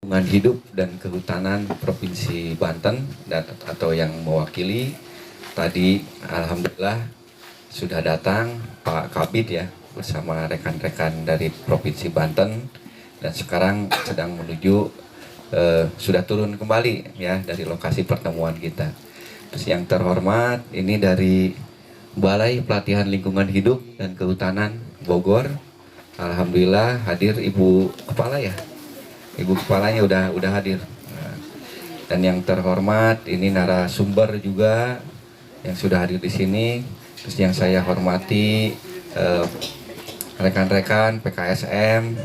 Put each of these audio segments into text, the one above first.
Lingkungan Hidup dan Kehutanan Provinsi Banten atau yang mewakili tadi alhamdulillah sudah datang Pak Kabid ya bersama rekan-rekan dari Provinsi Banten dan sekarang sedang menuju sudah turun kembali ya dari lokasi pertemuan kita. Terus yang terhormat ini dari Balai Pelatihan Lingkungan Hidup dan Kehutanan Bogor. Alhamdulillah hadir Ibu Kepala ya. Ibu Kepalanya udah hadir. Nah, dan yang terhormat ini narasumber juga yang sudah hadir di sini. Terus yang saya hormati rekan-rekan PKSM,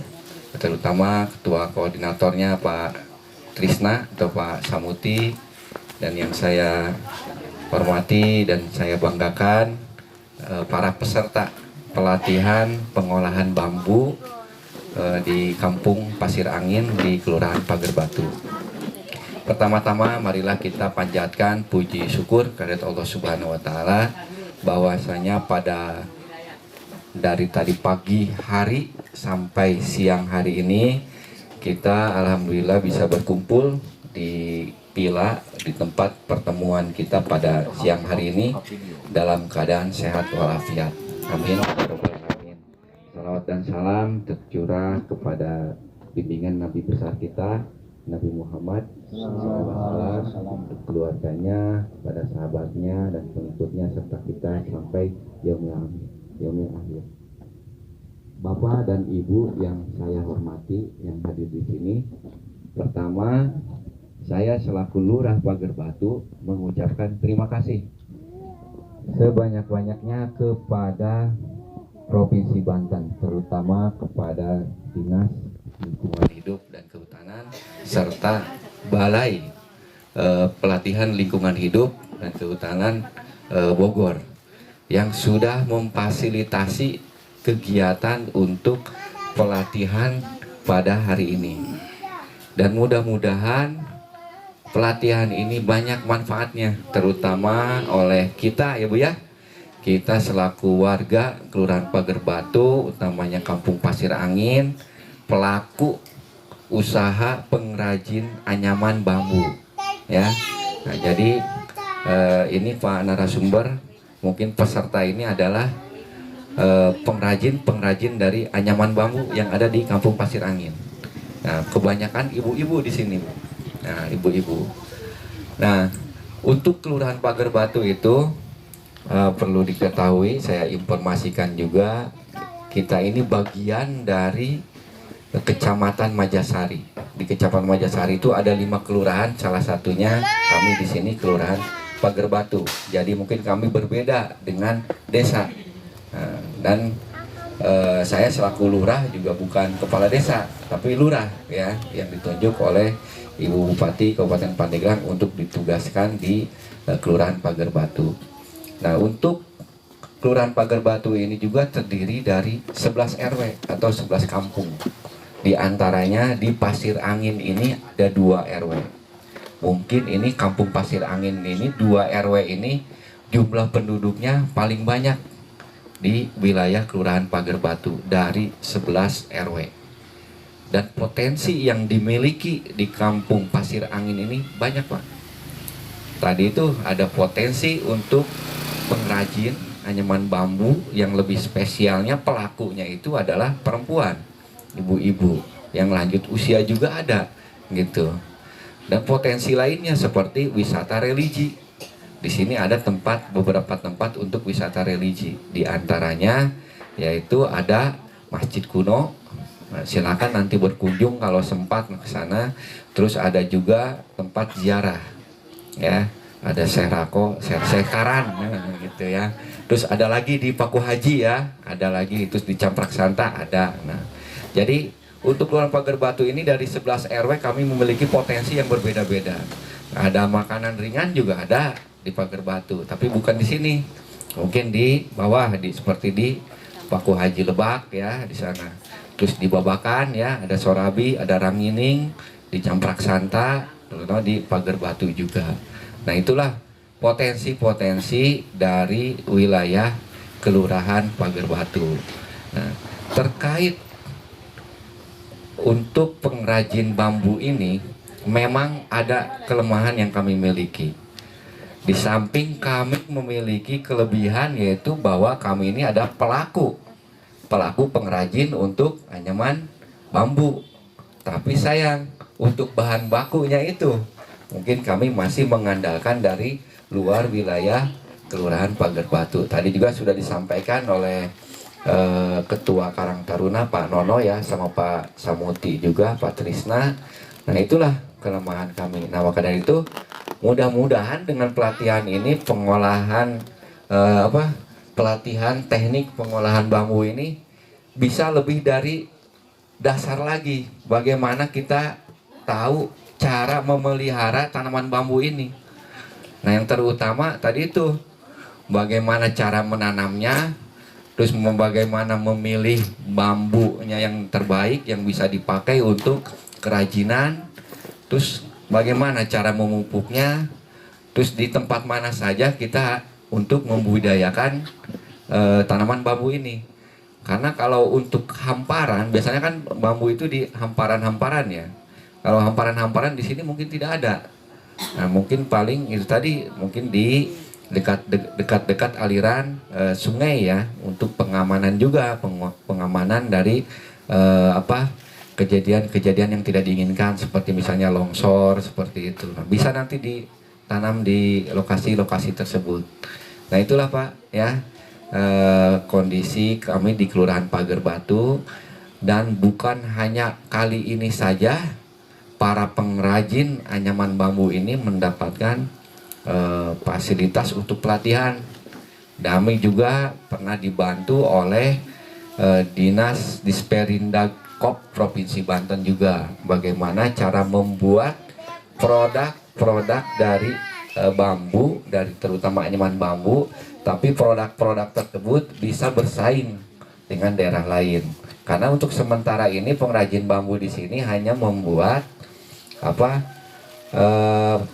terutama Ketua Koordinatornya Pak Trisna atau Pak Samuti, dan yang saya hormati dan saya banggakan para peserta pelatihan pengolahan bambu di Kampung Pasir Angin di Kelurahan Pager Batu. Pertama-tama marilah kita panjatkan puji syukur kehadirat Allah Subhanahu wa taala bahwasanya pada dari tadi pagi hari sampai siang hari ini kita alhamdulillah bisa berkumpul di Pila di tempat pertemuan kita pada siang hari ini dalam keadaan sehat walafiat. Amin. Salawat dan salam tercurah kepada bimbingan Nabi besar kita Nabi Muhammad SAW, keluarganya, pada sahabatnya dan pengikutnya serta kita sampai yaumil akhir. Bapak dan Ibu yang saya hormati yang hadir di sini, pertama saya selaku Lurah Pager Batu mengucapkan terima kasih sebanyak-banyaknya kepada Provinsi Banten, terutama kepada Dinas Lingkungan Hidup dan Kehutanan serta Balai Pelatihan Lingkungan Hidup dan Kehutanan Bogor yang sudah memfasilitasi kegiatan untuk pelatihan pada hari ini. Dan mudah-mudahan pelatihan ini banyak manfaatnya, terutama oleh kita ya Bu ya. Kita selaku warga Kelurahan Pager Batu, utamanya Kampung Pasir Angin, pelaku usaha pengrajin anyaman bambu, ya. Nah, jadi ini Pak narasumber, mungkin peserta ini adalah pengrajin dari anyaman bambu yang ada di Kampung Pasir Angin. Nah, kebanyakan ibu-ibu di sini, nah ibu-ibu. Nah, untuk Kelurahan Pager Batu itu perlu diketahui, saya informasikan juga, kita ini bagian dari Kecamatan Majasari. Di Kecamatan Majasari itu ada 5 kelurahan, salah satunya kami di sini Kelurahan Pager Batu. Jadi mungkin kami berbeda dengan desa. Dan saya selaku lurah juga bukan kepala desa, tapi lurah ya, yang ditunjuk oleh Ibu Bupati Kabupaten Pandeglang untuk ditugaskan di Kelurahan Pager Batu. Nah, untuk Kelurahan Pager Batu ini juga terdiri dari 11 RW atau 11 kampung. Di antaranya di Pasir Angin ini ada 2 RW. Mungkin ini Kampung Pasir Angin ini 2 RW ini jumlah penduduknya paling banyak di wilayah Kelurahan Pager Batu dari 11 RW. Dan potensi yang dimiliki di Kampung Pasir Angin ini banyak Pak. Tadi itu ada potensi untuk pengrajin anyaman bambu yang lebih spesialnya pelakunya itu adalah perempuan, ibu-ibu yang lanjut usia juga ada gitu. Dan potensi lainnya seperti wisata religi. Di sini ada beberapa tempat untuk wisata religi. Di antaranya yaitu ada Masjid Kuno. Nah, silakan nanti berkunjung kalau sempat ke sana. Terus ada juga tempat ziarah ya. Ada Serako, Sekaran gitu ya. Terus ada lagi di Paku Haji ya, ada lagi terus di Camprak Santa ada. Nah, jadi untuk Kelurahan Pager Batu ini dari 11 RW kami memiliki potensi yang berbeda-beda. Ada makanan ringan juga ada di Pager Batu, tapi bukan di sini. Mungkin di bawah seperti di Paku Haji Lebak ya, di sana. Terus di Babakan ya, ada Sorabi, ada Rangining, di Camprak Santa, terutama di Pager Batu juga. Nah, itulah potensi-potensi dari wilayah Kelurahan Pager Batu. Nah, terkait untuk pengrajin bambu ini memang ada kelemahan yang kami miliki. Di samping kami memiliki kelebihan, yaitu bahwa kami ini ada pelaku pengrajin untuk anyaman bambu. Tapi sayang, untuk bahan bakunya itu mungkin kami masih mengandalkan dari luar wilayah Kelurahan Pagar Batu. Tadi juga sudah disampaikan oleh Ketua Karang Taruna Pak Nono ya, sama Pak Samuti juga, Pak Trisna. Nah itulah kelemahan kami. Nah maka dari itu mudah-mudahan dengan pelatihan ini pelatihan teknik pengolahan bambu ini bisa lebih dari dasar lagi. Bagaimana kita tahu cara memelihara tanaman bambu ini. Nah yang terutama tadi itu bagaimana cara menanamnya, terus bagaimana memilih bambunya yang terbaik yang bisa dipakai untuk kerajinan, terus bagaimana cara memupuknya, terus di tempat mana saja kita untuk membudidayakan tanaman bambu ini. Karena kalau untuk hamparan, biasanya kan bambu itu di hamparan-hamparan ya. Kalau hamparan-hamparan di sini mungkin tidak ada. Nah, mungkin paling itu tadi mungkin di dekat-dekat aliran sungai ya, untuk pengamanan juga, pengamanan dari kejadian-kejadian yang tidak diinginkan seperti misalnya longsor seperti itu. Nah, bisa nanti ditanam di lokasi-lokasi tersebut. Nah itulah Pak ya, kondisi kami di Kelurahan Pagar Batu. Dan bukan hanya kali ini saja para pengrajin anyaman bambu ini mendapatkan fasilitas untuk pelatihan. Kami juga pernah dibantu oleh Dinas Disperindak Provinsi Banten juga, bagaimana cara membuat produk-produk dari bambu, dari terutama anyaman bambu, tapi produk-produk tersebut bisa bersaing dengan daerah lain. Karena untuk sementara ini pengrajin bambu di sini hanya membuat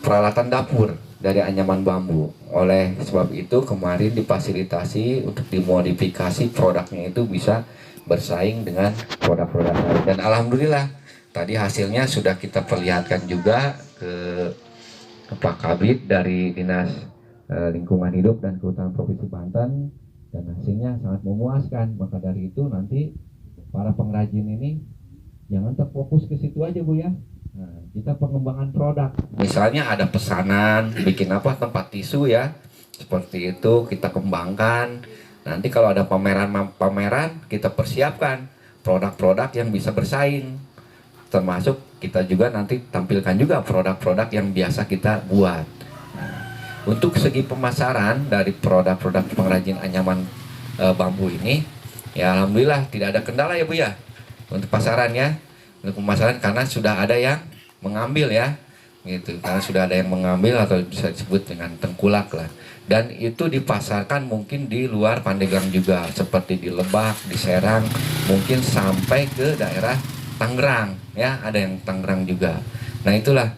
peralatan dapur dari anyaman bambu. Oleh sebab itu kemarin difasilitasi untuk dimodifikasi produknya itu bisa bersaing dengan produk-produk lain. Dan alhamdulillah tadi hasilnya sudah kita perlihatkan juga ke Pak Kabid dari Dinas Lingkungan Hidup dan Kehutanan Provinsi Banten, dan hasilnya sangat memuaskan. Maka dari itu nanti para pengrajin ini jangan terfokus ke situ aja Bu ya. Nah, kita pengembangan produk. Misalnya ada pesanan bikin tempat tisu ya, seperti itu kita kembangkan. Nanti kalau ada pameran kita persiapkan produk-produk yang bisa bersaing. Termasuk kita juga nanti tampilkan juga produk-produk yang biasa kita buat. Nah, untuk segi pemasaran dari produk-produk pengrajin anyaman bambu ini, ya alhamdulillah tidak ada kendala ya Bu ya untuk pasarannya. Untuk pemasaran karena sudah ada yang mengambil ya gitu, karena sudah ada yang mengambil atau bisa disebut dengan tengkulak lah, dan itu dipasarkan mungkin di luar Pandeglang juga, seperti di Lebak, di Serang, mungkin sampai ke daerah Tangerang ya, ada yang Tangerang juga. Nah itulah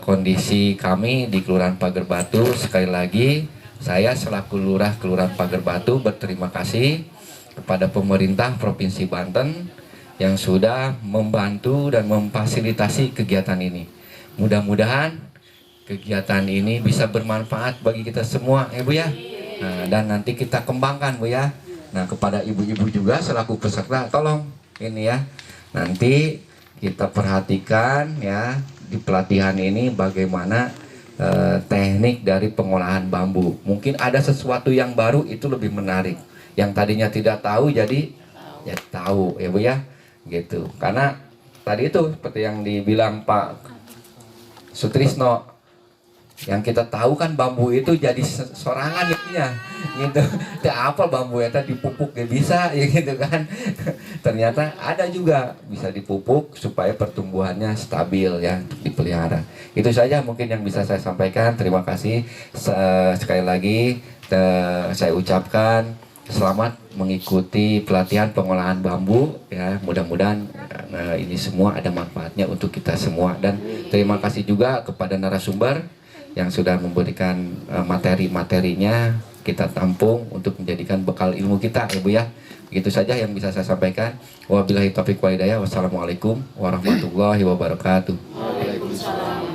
kondisi kami di Kelurahan Pagar Batu. Sekali lagi saya selaku Lurah Kelurahan Pagar Batu berterima kasih kepada pemerintah Provinsi Banten yang sudah membantu dan memfasilitasi kegiatan ini. Mudah-mudahan kegiatan ini bisa bermanfaat bagi kita semua ya Bu ya. Nah, dan nanti kita kembangkan Bu ya. Nah kepada ibu-ibu juga selaku peserta, tolong ini ya, nanti kita perhatikan ya di pelatihan ini bagaimana teknik dari pengolahan bambu. Mungkin ada sesuatu yang baru, itu lebih menarik. Yang tadinya tidak tahu jadi ya tahu ya Bu ya. Gitu, karena tadi itu seperti yang dibilang Pak Sutrisno, yang kita tahu kan bambu itu jadi sorangan ya gitu. Apa bambu itu dipupuk ya bisa ya gitu kan. Ternyata ada juga bisa dipupuk supaya pertumbuhannya stabil ya, dipelihara. Itu saja mungkin yang bisa saya sampaikan. Terima kasih sekali lagi saya ucapkan selamat mengikuti pelatihan pengolahan bambu ya. Mudah-mudahan ini semua ada manfaatnya untuk kita semua, dan terima kasih juga kepada narasumber yang sudah memberikan materi-materinya kita tampung untuk menjadikan bekal ilmu kita ya Bu ya. Itu saja yang bisa saya sampaikan. Wabillahi taufiq wal hidayah. Wassalamualaikum warahmatullahi wabarakatuh. Waalaikumsalam.